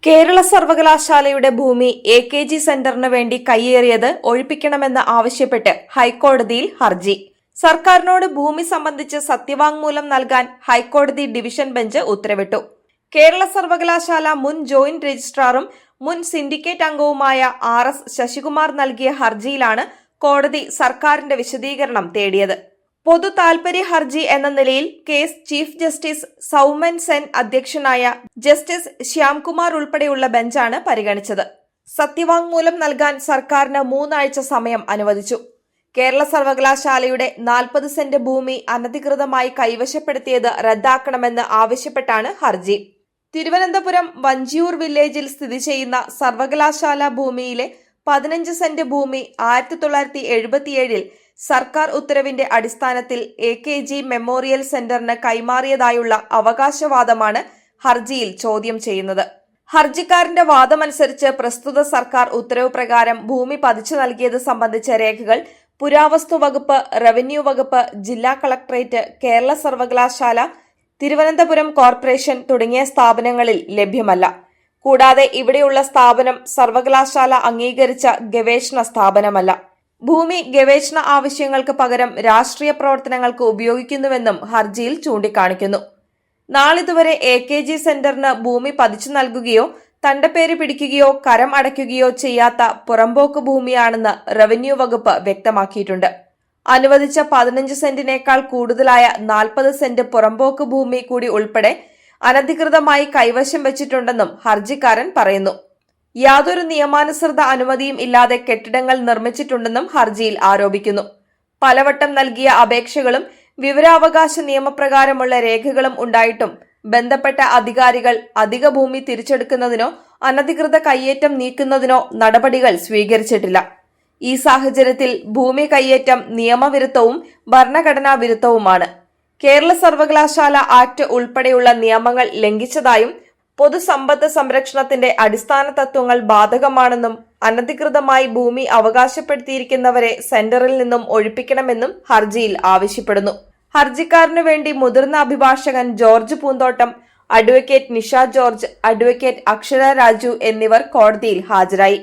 കേരള സർവകലാശാലയുടെ ഭൂമി AKG സെന്ററിന് വേണ്ടി കയ്യേറിയത് ഒഴിപ്പിക്കണമെന്ന് ആവശ്യപ്പെട്ട് ഹൈക്കോടതിയിൽ ഹർജി. സർക്കാരിനോട് ഭൂമി സംബന്ധിച്ച് സത്യവാങ്മൂലം നൽകാൻ ഹൈക്കോടതി ഡിവിഷൻ ബെഞ്ച് ഉത്തരവിട്ടു. കേരള സർവകലാശാല മുൻ ജോയിന്റ് രജിസ്ട്രാറും മുൻ സിൻഡിക്കേറ്റ് അംഗവുമായ RS ശശികുമാർ നൽകിയ ഹർജിയിലാണ് കോടതി സർക്കാരിന്റെ വിശദീകരണം തേടിയത്. പൊതു താൽപര്യ ഹർജി എന്ന നിലയിൽ case chief justice Soumen Sen അധ്യക്ഷനായ ജസ്റ്റിസ് ശ്യാംകുമാർ ഉൾപ്പെടെയുള്ള ബെഞ്ചാണ് പരിഗണിച്ചത്. സത്യവാങ്മൂലം നൽകാൻ സർക്കാരിന് 3 ആഴ്ച സമയം അനുവദിച്ചു. കേരള സർവകലാശാലയുടെ 40 സെന്റ് ഭൂമി അനധികൃതമായി കൈവശപ്പെടുത്തിയത് റദ്ദാക്കണമെന്ന് ആവശ്യപ്പെട്ടാണ് ഹർജി. തിരുവനന്തപുരം വഞ്ചിയൂർ വില്ലേജിൽ സ്ഥിതി ചെയ്യുന്ന സർവകലാശാല ഭൂമിയിലെ 15 സെന്റ് ഭൂമി 1977 സർക്കാർ ഉത്തരവിന്റെ അടിസ്ഥാനത്തിൽ AKG മെമ്മോറിയൽ സെന്ററിന് കൈമാറിയതായുള്ള അവകാശവാദമാണ് ഹർജിയിൽ ചോദ്യം ചെയ്യുന്നത്. ഹർജിക്കാരന്റെ വാദമനുസരിച്ച് പ്രസ്തുത സർക്കാർ ഉത്തരവ് പ്രകാരം ഭൂമി പതിച്ചു നൽകിയത് സംബന്ധിച്ച രേഖകൾ പുരാവസ്തു വകുപ്പ്, റവന്യൂ വകുപ്പ്, ജില്ലാ കളക്ടറേറ്റ്, കേരള സർവകലാശാല, തിരുവനന്തപുരം കോർപ്പറേഷൻ തുടങ്ങിയ സ്ഥാപനങ്ങളിൽ ലഭ്യമല്ല. കൂടാതെ ഇവിടെയുള്ള സ്ഥാപനം സർവകലാശാല അംഗീകരിച്ച ഗവേഷണ സ്ഥാപനമല്ല. ഭൂമി ഗവേഷണ ആവശ്യങ്ങൾക്ക് പകരം രാഷ്ട്രീയ പ്രവർത്തനങ്ങൾക്ക് ഉപയോഗിക്കുന്നുവെന്നും ഹർജിയിൽ ചൂണ്ടിക്കാണിക്കുന്നു. നാളിതുവരെ AKG സെന്ററിന് ഭൂമി പതിച്ചു നൽകുകയോ തണ്ടപ്പേര് പിടിക്കുകയോ കരം അടയ്ക്കുകയോ ചെയ്യാത്ത പുറമ്പോക്ക് ഭൂമിയാണെന്ന് റവന്യൂ വകുപ്പ് വ്യക്തമാക്കിയിട്ടുണ്ട്. അനുവദിച്ച 15 സെന്റിനേക്കാൾ കൂടുതലായ 40 സെന്റ് പുറമ്പോക്ക് ഭൂമി കൂടി ഉൾപ്പെടെ അനധികൃതമായി കൈവശം വെച്ചിട്ടുണ്ടെന്നും ഹർജിക്കാരൻ പറയുന്നു. യാതൊരു നിയമാനുസൃത അനുമതിയും ഇല്ലാതെ കെട്ടിടങ്ങൾ നിർമ്മിച്ചിട്ടുണ്ടെന്നും ഹർജിയിൽ ആരോപിക്കുന്നു. പലവട്ടം നൽകിയ അപേക്ഷകളും വിവരാവകാശ നിയമപ്രകാരമുള്ള രേഖകളും ഉണ്ടായിട്ടും ബന്ധപ്പെട്ട അധികാരികൾ അധിക ഭൂമി തിരിച്ചെടുക്കുന്നതിനോ അനധികൃത കയ്യേറ്റം നീക്കുന്നതിനോ നടപടികൾ സ്വീകരിച്ചിട്ടില്ല. ഈ സാഹചര്യത്തിൽ ഭൂമി കയ്യേറ്റം നിയമവിരുദ്ധവും ഭരണഘടനാ വിരുദ്ധവുമാണ്. കേരള സർവകലാശാല ആക്ട് ഉൾപ്പെടെയുള്ള നിയമങ്ങൾ ലംഘിച്ചതായും പൊതുസമ്പത്ത് സംരക്ഷണത്തിന്റെ അടിസ്ഥാന തത്വങ്ങൾ ബാധകമാണെന്നും അനധികൃതമായി ഭൂമി അവകാശപ്പെടുത്തിയിരിക്കുന്നവരെ സെന്ററിൽ നിന്നും ഒഴിപ്പിക്കണമെന്നും ഹർജിയിൽ ആവശ്യപ്പെടുന്നു. ഹർജിക്കാരനു വേണ്ടി മുതിർന്ന അഭിഭാഷകൻ ജോർജ് പൂന്തോട്ടം, അഡ്വക്കേറ്റ് നിഷ ജോർജ്, അഡ്വക്കേറ്റ് അക്ഷര രാജു എന്നിവർ കോടതിയിൽ ഹാജരായി.